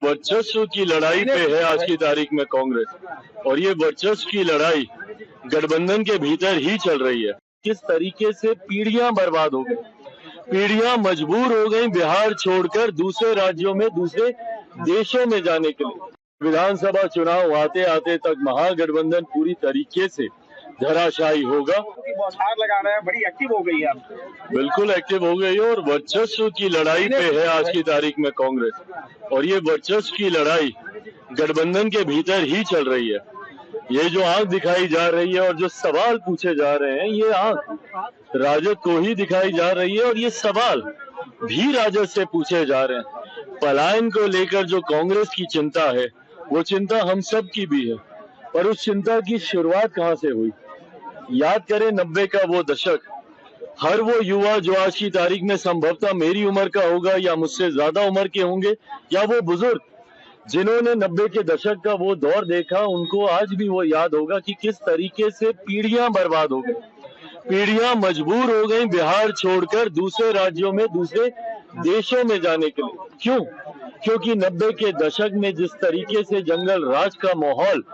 वर्चस्व की लड़ाई पे है आज की तारीख में कांग्रेस, और ये वर्चस्व की लड़ाई गठबंधन के भीतर ही चल रही है। किस तरीके से पीढ़ियां बर्बाद हो गई, पीढ़ियां मजबूर हो गई बिहार छोड़कर दूसरे राज्यों में, दूसरे देशों में जाने के लिए। विधानसभा चुनाव आते आते तक महागठबंधन पूरी तरीके से धराशायी होगा। बौछार लगा रहा है, बड़ी एक्टिव हो गई है। बिल्कुल एक्टिव हो गई है, और वर्चस्व की लड़ाई पे है आज की तारीख में कांग्रेस, और ये वर्चस्व की लड़ाई गठबंधन के भीतर ही चल रही है। ये जो आंख दिखाई जा रही है और जो सवाल पूछे जा रहे हैं, ये आंख राजद को ही दिखाई जा रही है, और ये सवाल भी राजद से पूछे जा रहे हैं। पलायन को लेकर जो कांग्रेस की चिंता है, वो चिंता हम सब की भी है, पर उस चिंता की शुरुआत कहां से हुई? याद करें 90 का वो दशक। हर वो युवा जो आज की तारीख में संभवतः मेरी उम्र का होगा या मुझसे ज्यादा उम्र के होंगे, या वो बुजुर्ग जिन्होंने 90 के दशक का वो दौर देखा, उनको आज भी वो याद होगा कि किस तरीके से पीढ़ियां बर्बाद हो गई, पीढ़ियां मजबूर हो गई बिहार छोड़कर दूसरे राज्यों में, दूसरे देशों में जाने के लिए। क्यों? क्योंकि 90 के दशक में जिस तरीके से जंगल राज का माहौल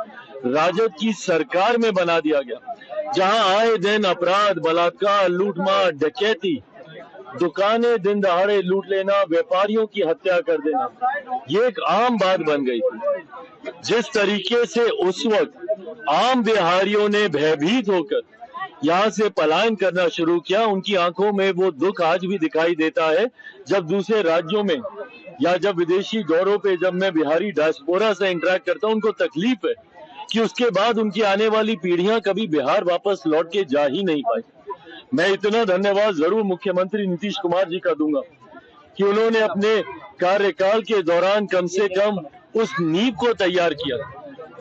राजद की सरकार में बना दिया गया, जहां आए दिन अपराध, बलात्कार, लूटमार, डकैती, दुकानें दिन दहाड़े लूट लेना, व्यापारियों की हत्या कर देना, ये एक आम बात बन गई थी। जिस तरीके से उस वक्त आम बिहारियों ने भयभीत होकर यहाँ से पलायन करना शुरू किया, उनकी आंखों में वो दुख आज भी दिखाई देता है। जब दूसरे राज्यों में या जब विदेशी दौरों पे जब मैं बिहारी डायस्पोरा से इंटरेक्ट करता हूँ, उनको तकलीफ है कि उसके बाद उनकी आने वाली पीढ़ियां कभी बिहार वापस लौट के जा ही नहीं पाई। मैं इतना धन्यवाद जरूर मुख्यमंत्री नीतीश कुमार जी का दूंगा कि उन्होंने अपने कार्यकाल के दौरान कम से कम उस नींव को तैयार किया,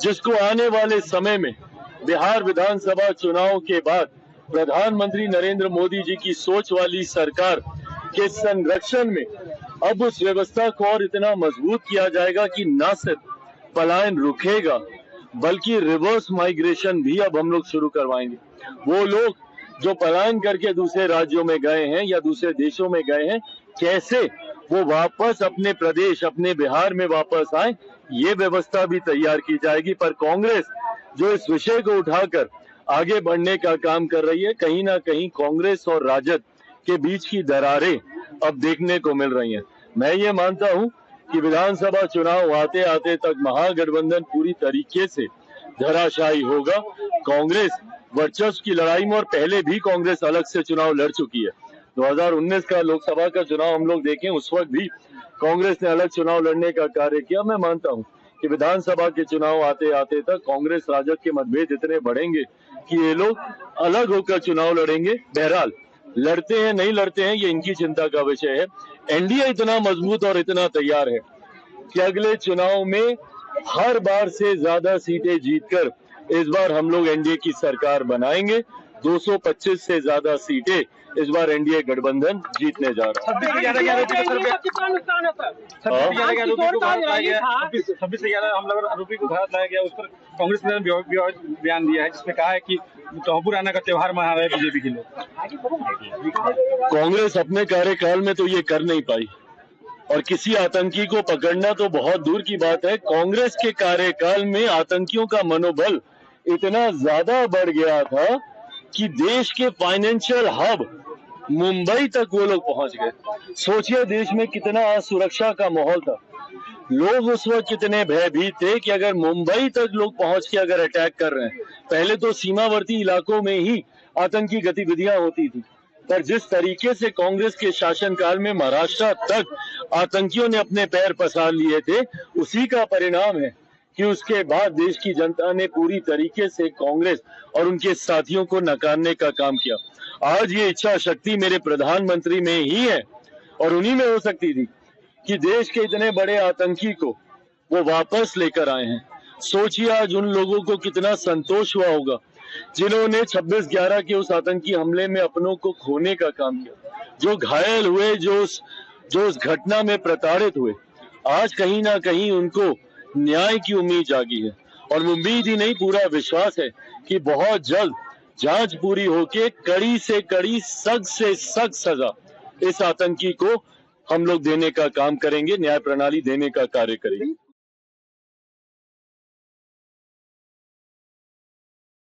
जिसको आने वाले समय में बिहार विधानसभा चुनाव के बाद प्रधानमंत्री नरेंद्र मोदी जी की सोच वाली सरकार के संरक्षण में अब उस व्यवस्था को और इतना मजबूत किया जाएगा कि न सिर्फ पलायन रुकेगा, बल्कि रिवर्स माइग्रेशन भी अब हम लोग शुरू करवाएंगे। वो लोग जो पलायन करके दूसरे राज्यों में गए हैं या दूसरे देशों में गए हैं, कैसे वो वापस अपने प्रदेश, अपने बिहार में वापस आए, ये व्यवस्था भी तैयार की जाएगी। पर कांग्रेस जो इस विषय को उठाकर आगे बढ़ने का काम कर रही है, कहीं ना कहीं कांग्रेस और राजद के बीच की दरारें अब देखने को मिल रही हैं। मैं ये मानता हूं कि विधानसभा चुनाव आते आते तक महागठबंधन पूरी तरीके से धराशायी होगा। कांग्रेस वर्चस्व की लड़ाई में, और पहले भी कांग्रेस अलग से चुनाव लड़ चुकी है। 2019 का लोकसभा का चुनाव हम लोग देखें, उस वक्त भी कांग्रेस ने अलग चुनाव लड़ने का कार्य किया। मैं मानता हूं कि विधानसभा के चुनाव आते आते तक कांग्रेस राजद के मतभेद इतने बढ़ेंगे कि ये लोग अलग होकर चुनाव लड़ेंगे। बहरहाल लड़ते हैं नहीं लड़ते हैं, ये इनकी चिंता का विषय है। एनडीए इतना मजबूत और इतना तैयार है कि अगले चुनाव में हर बार से ज्यादा सीटें जीतकर इस बार हम लोग एनडीए की सरकार बनाएंगे। 225 से ज्यादा सीटें इस बार एनडीए गठबंधन जीतने जा रहा है। 26 से ज्यादा आरोपी को भारत लाया गया, उस पर कांग्रेस ने बयान दिया है, जिसमें कहा है कि तोहफुराना का त्योहार मना रहे बीजेपी के लोग। कांग्रेस अपने कार्यकाल में तो ये कर नहीं पाई, और किसी आतंकी को पकड़ना तो बहुत दूर की बात है। कांग्रेस के कार्यकाल में आतंकियों का मनोबल इतना ज्यादा बढ़ गया था कि देश के फाइनेंशियल हब मुंबई तक वो लोग पहुंच गए। सोचिए देश में कितना असुरक्षा का माहौल था। लोग उस वक्त कितने भयभीत थे कि अगर मुंबई तक लोग पहुंच के अगर अटैक कर रहे हैं, पहले तो सीमावर्ती इलाकों में ही आतंकी गतिविधियां होती थी, पर जिस तरीके से कांग्रेस के शासनकाल में महाराष्ट्र तक आतंकियों ने अपने पैर पसार लिए थे, उसी का परिणाम है कि उसके बाद देश की जनता ने पूरी तरीके से कांग्रेस और उनके साथियों को नकारने का काम किया। आज ये इच्छा शक्ति मेरे प्रधानमंत्री में ही है, और उन्हीं में हो सकती थी कि देश के इतने बड़े आतंकी को वो वापस लेकर आए हैं। सोचिए आज उन लोगों को कितना संतोष हुआ होगा जिन्होंने 26/11 के उस आतंकी हमले में अपनों को खोने का काम किया, जो घायल हुए, जो उस घटना में प्रताड़ित हुए। आज कहीं ना कहीं उनको न्याय की उम्मीद जागी है, और उम्मीद ही नहीं, पूरा विश्वास है कि बहुत जल्द जांच पूरी होके कड़ी से कड़ी, सख्त से सख्त सजा इस आतंकी को हम लोग देने का काम करेंगे, न्याय प्रणाली देने का कार्य करेगी।